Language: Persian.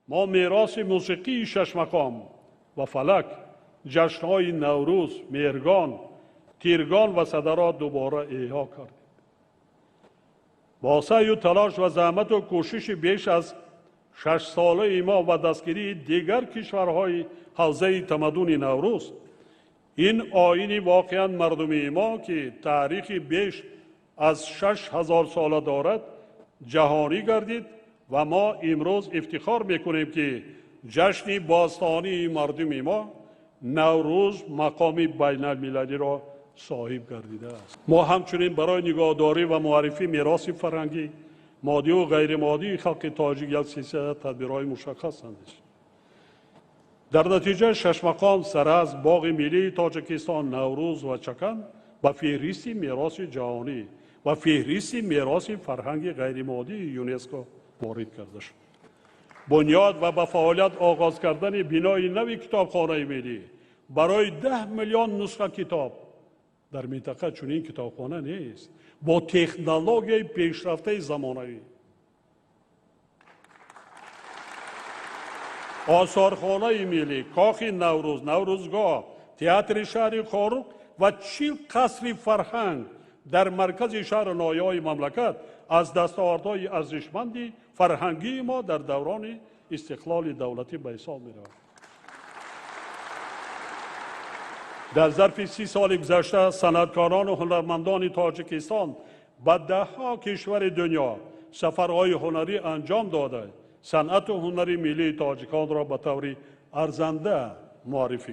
ما میراث موسیقی شش مقام و فلک، جشنهای نوروز، مهرگان، تیرگان و صدرات دوباره احیا کردیم. با سعی و تلاش و زحمت و کوشش بیش از 6 ساله ما و دستگیری دیگر کشورهای حوزه تمدن نوروز، این آیین واقعا مردمی ما که تاریخی بیش از 6000 ساله دارد جهانی گردید و ما امروز افتخار میکنیم که جشن باستانی مردم ما نوروز مقام بین المللی را صاحب گردیده است. ما همچنین برای نگهداری و معرفی میراث فرهنگی مادی و غیر مادی خلق تاجیک یک سلسله تدبیرهای مشخص اندیشیم. در نتیجه 6 مقام سر از باغ ملی تاجیکستان، نوروز و چکن به فهرست میراث جهانی و فهرست میراث فرهنگ غیر مادی یونسکو وارد کرده شد. بنیاد و به فعالیت آغاز کردن بنای نوی کتابخانه ملی برای 10 میلیون نسخه کتاب در منطقه چنین کتابخانه نیست. با تکنولوژی پیشرفته زمانه‌ای، آثارخانه ملی، کاخ نوروز، نوروزگاه، تئاتر شهر خاروق و 40 قصر فرهنگ در مرکز شهر نایای مملکت از دستاوردهای ارزشمند فرهنگی ما در دوران استقلال دولتی به حساب می‌رود. در ظرف 30 سال گذشته صنعتکاران و هنرمندان تاجیکستان به ده‌ها کشور دنیا سفرهای هنری انجام داده صنعت و هنر ملی تاجیکان را به طور ارزنده معرفی